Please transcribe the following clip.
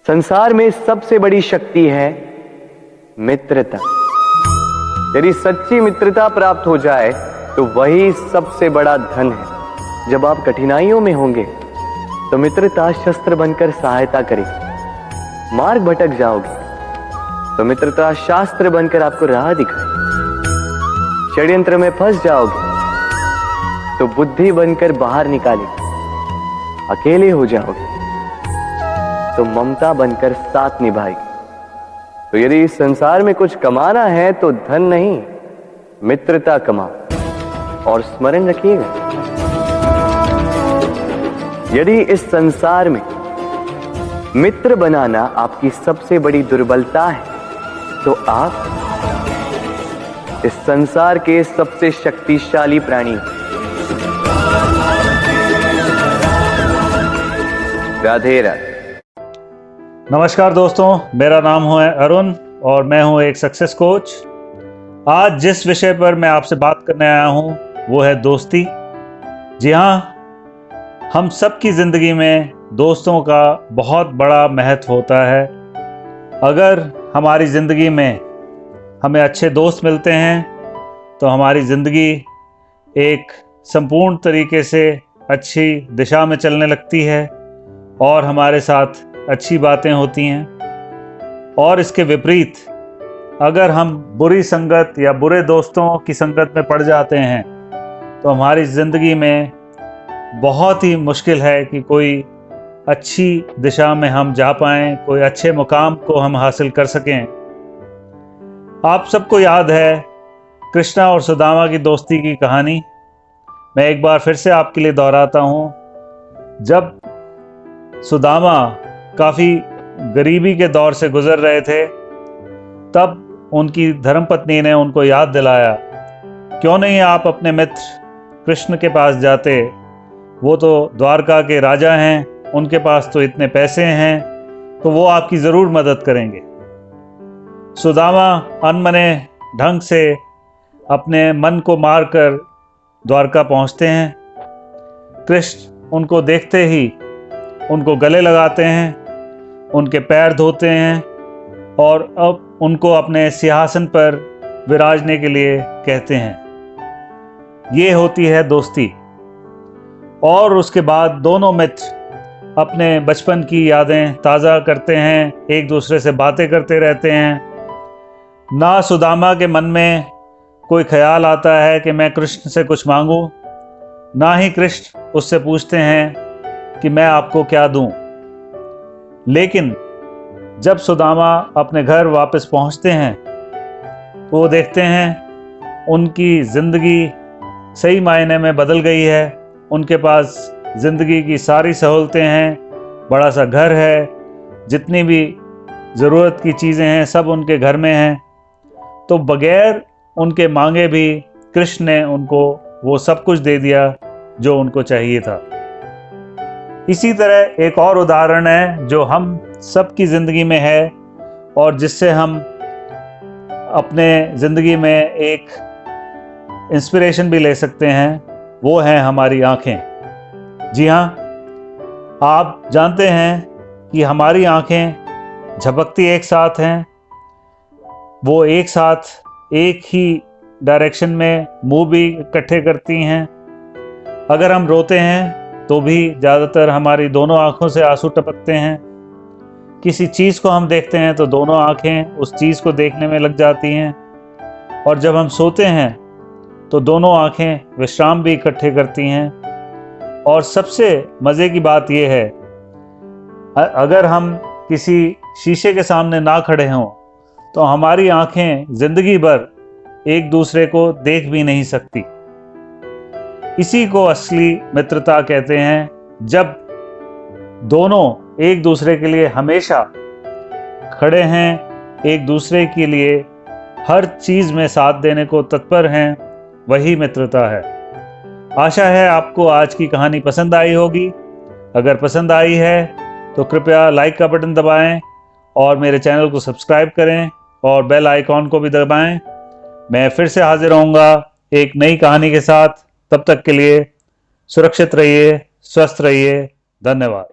संसार में सबसे बड़ी शक्ति है मित्रता। यदि सच्ची मित्रता प्राप्त हो जाए तो वही सबसे बड़ा धन है। जब आप कठिनाइयों में होंगे तो मित्रता शस्त्र बनकर सहायता करेगी। मार्ग भटक जाओगे तो मित्रता शास्त्र बनकर आपको राह दिखाए। षड्यंत्र में फंस जाओगे तो बुद्धि बनकर बाहर निकालेगी। अकेले हो जाओगे तो ममता बनकर साथ निभाएगी। तो यदि इस संसार में कुछ कमाना है तो धन नहीं, मित्रता कमाओ। और स्मरण रखिएगा, यदि इस संसार में मित्र बनाना आपकी सबसे बड़ी दुर्बलता है तो आप इस संसार के सबसे शक्तिशाली प्राणी। राधे राधे। नमस्कार दोस्तों, मेरा नाम है अरुण और मैं हूं एक सक्सेस कोच। आज जिस विषय पर मैं आपसे बात करने आया हूं वो है दोस्ती। जी हां, हम सबकी ज़िंदगी में दोस्तों का बहुत बड़ा महत्व होता है। अगर हमारी ज़िंदगी में हमें अच्छे दोस्त मिलते हैं तो हमारी ज़िंदगी एक संपूर्ण तरीके से अच्छी दिशा में चलने लगती है और हमारे साथ अच्छी बातें होती हैं। और इसके विपरीत अगर हम बुरी संगत या बुरे दोस्तों की संगत में पड़ जाते हैं तो हमारी ज़िंदगी में बहुत ही मुश्किल है कि कोई अच्छी दिशा में हम जा पाएँ, कोई अच्छे मुकाम को हम हासिल कर सकें। आप सबको याद है कृष्णा और सुदामा की दोस्ती की कहानी। मैं एक बार फिर से आपके लिए दोहराता हूँ। जब सुदामा काफ़ी गरीबी के दौर से गुजर रहे थे तब उनकी धर्मपत्नी ने उनको याद दिलाया, क्यों नहीं आप अपने मित्र कृष्ण के पास जाते, वो तो द्वारका के राजा हैं, उनके पास तो इतने पैसे हैं, तो वो आपकी ज़रूर मदद करेंगे। सुदामा अनमने ढंग से अपने मन को मारकर द्वारका पहुंचते हैं। कृष्ण उनको देखते ही उनको गले लगाते हैं, उनके पैर धोते हैं और अब उनको अपने सिंहासन पर विराजने के लिए कहते हैं। ये होती है दोस्ती। और उसके बाद दोनों मित्र अपने बचपन की यादें ताज़ा करते हैं, एक दूसरे से बातें करते रहते हैं। ना सुदामा के मन में कोई ख्याल आता है कि मैं कृष्ण से कुछ मांगूं, ना ही कृष्ण उससे पूछते हैं कि मैं आपको क्या दूं। लेकिन जब सुदामा अपने घर वापस पहुंचते हैं तो वो देखते हैं उनकी ज़िंदगी सही मायने में बदल गई है। उनके पास ज़िंदगी की सारी सहूलतें हैं, बड़ा सा घर है, जितनी भी ज़रूरत की चीज़ें हैं सब उनके घर में हैं। तो बगैर उनके मांगे भी कृष्ण ने उनको वो सब कुछ दे दिया जो उनको चाहिए था। इसी तरह एक और उदाहरण है जो हम सबकी ज़िंदगी में है और जिससे हम अपने ज़िंदगी में एक इंस्पिरेशन भी ले सकते हैं, वो है हमारी आँखें। जी हाँ, आप जानते हैं कि हमारी आँखें झपकती एक साथ हैं, वो एक साथ एक ही डायरेक्शन में मुंह भी इकट्ठे करती हैं। अगर हम रोते हैं तो भी ज़्यादातर हमारी दोनों आँखों से आंसू टपकते हैं। किसी चीज़ को हम देखते हैं तो दोनों आँखें उस चीज़ को देखने में लग जाती हैं। और जब हम सोते हैं तो दोनों आँखें विश्राम भी इकट्ठे करती हैं। और सबसे मज़े की बात यह है, अगर हम किसी शीशे के सामने ना खड़े हों तो हमारी आँखें ज़िंदगी भर एक दूसरे को देख भी नहीं सकती। इसी को असली मित्रता कहते हैं, जब दोनों एक दूसरे के लिए हमेशा खड़े हैं, एक दूसरे के लिए हर चीज़ में साथ देने को तत्पर हैं, वही मित्रता है। आशा है आपको आज की कहानी पसंद आई होगी। अगर पसंद आई है तो कृपया लाइक का बटन दबाएं और मेरे चैनल को सब्सक्राइब करें और बेल आइकॉन को भी दबाएं। मैं फिर से हाजिर होऊंगा एक नई कहानी के साथ। तब तक के लिए सुरक्षित रहिए, स्वस्थ रहिए। धन्यवाद।